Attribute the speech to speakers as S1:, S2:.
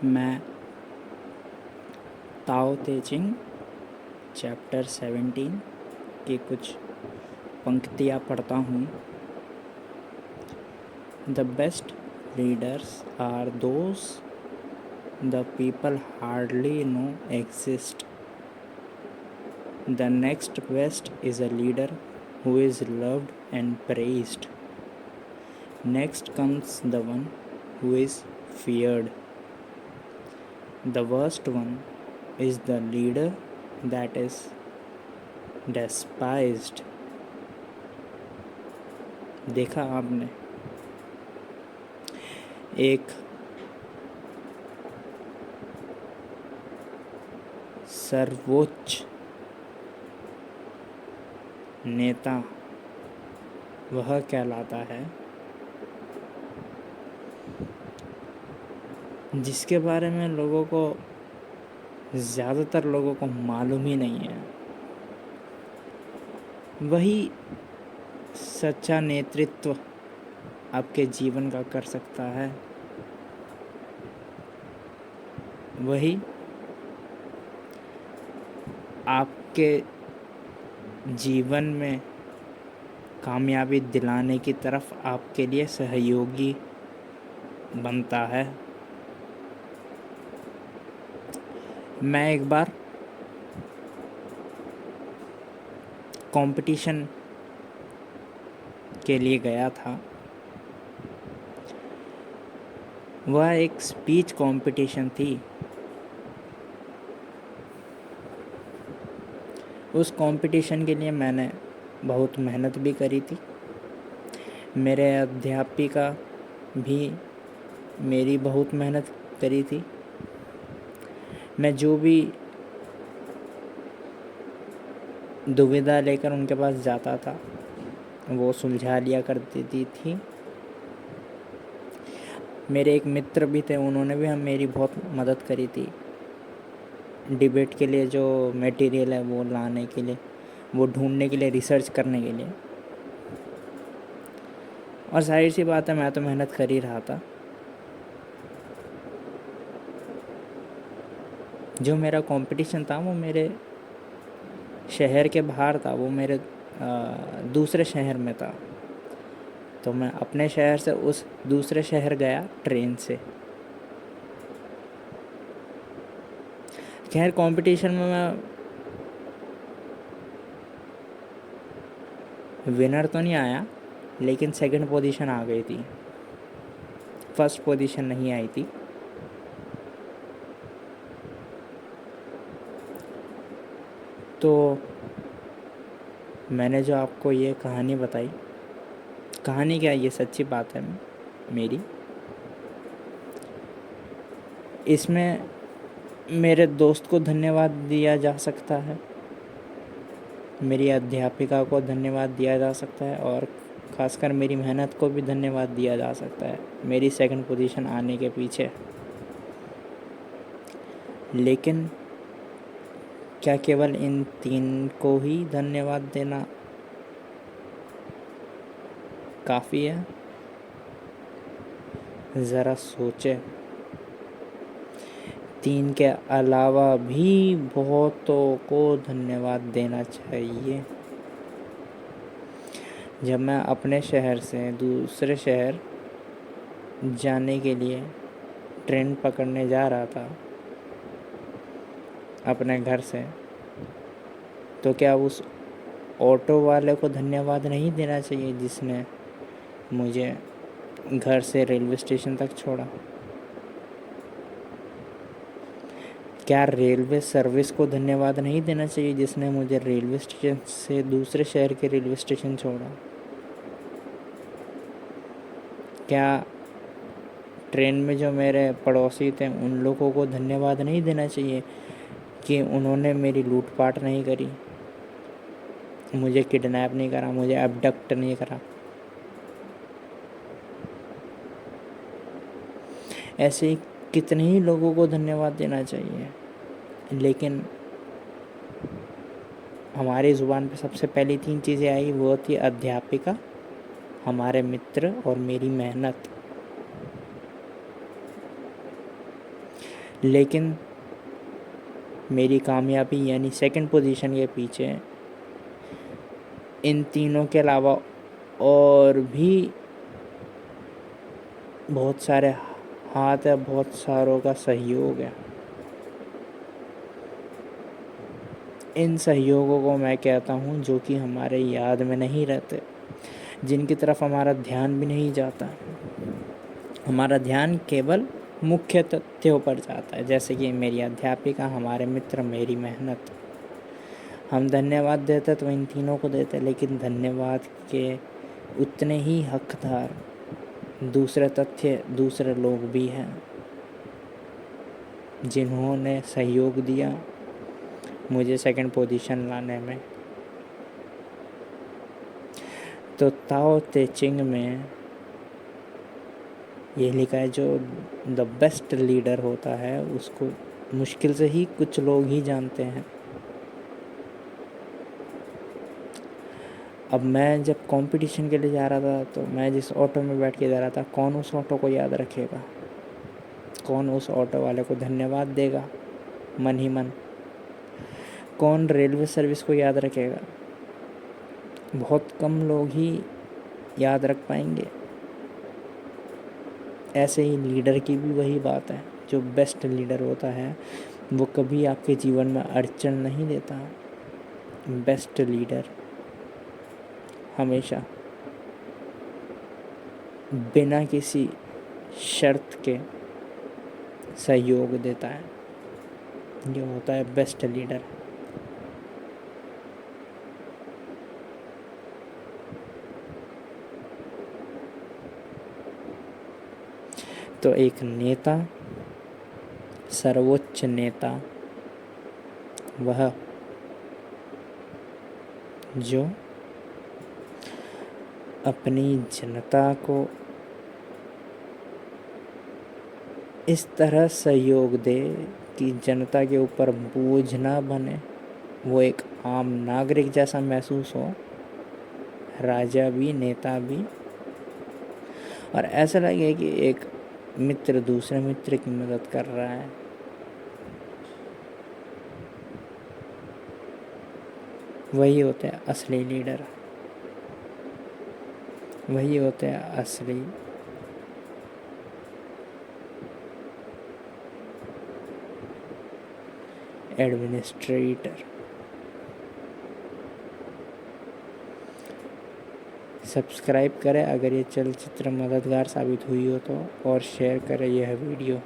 S1: मैं ताओ ते चिंग चैप्टर 17 की कुछ पंक्तियाँ पढ़ता हूँ। The best leaders are those the people hardly know exist. The next best is a leader who is loved and praised. Next comes the one who is feared. The worst one is the leader that is despised. देखा आपने, एक सर्वोच्च नेता वह कहलाता है जिसके बारे में लोगों को, ज़्यादातर लोगों को मालूम ही नहीं है। वही सच्चा नेतृत्व आपके जीवन का कर सकता है। वही आपके जीवन में कामयाबी दिलाने की तरफ आपके लिए सहयोगी बनता है। मैं एक बार कंपटीशन के लिए गया था। वह एक स्पीच कंपटीशन थी। उस कंपटीशन के लिए मैंने बहुत मेहनत भी करी थी। मेरे अध्यापिका भी मेरी बहुत मेहनत करी थी। मैं जो भी दुविधा लेकर उनके पास जाता था वो सुलझा लिया कर देती थी। मेरे एक मित्र भी थे, उन्होंने भी मेरी बहुत मदद करी थी डिबेट के लिए। जो मटेरियल है वो लाने के लिए, वो ढूंढने के लिए, रिसर्च करने के लिए। और जाहिर सी बात है मैं तो मेहनत कर ही रहा था। जो मेरा कंपटीशन था वो मेरे शहर के बाहर था, वो मेरे दूसरे शहर में था। तो मैं अपने शहर से उस दूसरे शहर गया ट्रेन से। खैर कंपटीशन में मैं विनर तो नहीं आया, लेकिन सेकंड पोजीशन आ गई थी, फर्स्ट पोजीशन नहीं आई थी। तो मैंने जो आपको ये कहानी बताई, कहानी क्या, ये सच्ची बात है मेरी। इसमें मेरे दोस्त को धन्यवाद दिया जा सकता है, मेरी अध्यापिका को धन्यवाद दिया जा सकता है, और ख़ासकर मेरी मेहनत को भी धन्यवाद दिया जा सकता है मेरी सेकंड पोजीशन आने के पीछे। लेकिन क्या केवल इन तीन को ही धन्यवाद देना काफ़ी है? ज़रा सोचे। तीन के अलावा भी बहुतों को धन्यवाद देना चाहिए। जब मैं अपने शहर से दूसरे शहर जाने के लिए ट्रेन पकड़ने जा रहा था अपने घर से, तो क्या उस ऑटो वाले को धन्यवाद नहीं देना चाहिए जिसने मुझे घर से रेलवे स्टेशन तक छोड़ा? क्या रेलवे सर्विस को धन्यवाद नहीं देना चाहिए जिसने मुझे रेलवे स्टेशन से दूसरे शहर के रेलवे स्टेशन छोड़ा? क्या ट्रेन में जो मेरे पड़ोसी थे उन लोगों को धन्यवाद नहीं देना चाहिए कि उन्होंने मेरी लूटपाट नहीं करी, मुझे किडनैप नहीं करा, मुझे अबडक्ट नहीं करा? ऐसे ही कितने ही लोगों को धन्यवाद देना चाहिए। लेकिन हमारी ज़ुबान पे सबसे पहली तीन चीज़ें आई, वो थी अध्यापिका, हमारे मित्र और मेरी मेहनत। लेकिन मेरी कामयाबी यानी सेकंड पोजीशन के पीछे इन तीनों के अलावा और भी बहुत सारे हाथ है, बहुत सारों का सहयोग है। इन सहयोगों को मैं कहता हूँ जो कि हमारे याद में नहीं रहते, जिनकी तरफ हमारा ध्यान भी नहीं जाता। हमारा ध्यान केवल मुख्य तथ्यों पर जाता है, जैसे कि मेरी अध्यापिका, हमारे मित्र, मेरी मेहनत। हम धन्यवाद देते तो इन तीनों को देते, लेकिन धन्यवाद के उतने ही हकदार दूसरे तथ्य, दूसरे लोग भी हैं जिन्होंने सहयोग दिया मुझे सेकंड पोजीशन लाने में। तो ताओ ते चिंग में ये लिखा है, जो द बेस्ट लीडर होता है उसको मुश्किल से ही कुछ लोग ही जानते हैं। अब मैं जब कंपटीशन के लिए जा रहा था, तो मैं जिस ऑटो में बैठ के जा रहा था, कौन उस ऑटो को याद रखेगा? कौन उस ऑटो वाले को धन्यवाद देगा मन ही मन? कौन रेलवे सर्विस को याद रखेगा? बहुत कम लोग ही याद रख पाएंगे। ऐसे ही लीडर की भी वही बात है। जो बेस्ट लीडर होता है वो कभी आपके जीवन में अड़चन नहीं देता। बेस्ट लीडर हमेशा बिना किसी शर्त के सहयोग देता है। ये होता है बेस्ट लीडर। तो एक नेता, सर्वोच्च नेता, वह जो अपनी जनता को इस तरह सहयोग दे कि जनता के ऊपर बोझ ना बने, वो एक आम नागरिक जैसा महसूस हो, राजा भी, नेता भी, और ऐसा लगे कि एक मित्र दूसरे मित्र की मदद कर रहा है। वही होते हैं असली लीडर, वही होते हैं असली एडमिनिस्ट्रेटर। सब्सक्राइब करें अगर ये चलचित्र मददगार साबित हुई हो तो, और शेयर करें यह वीडियो।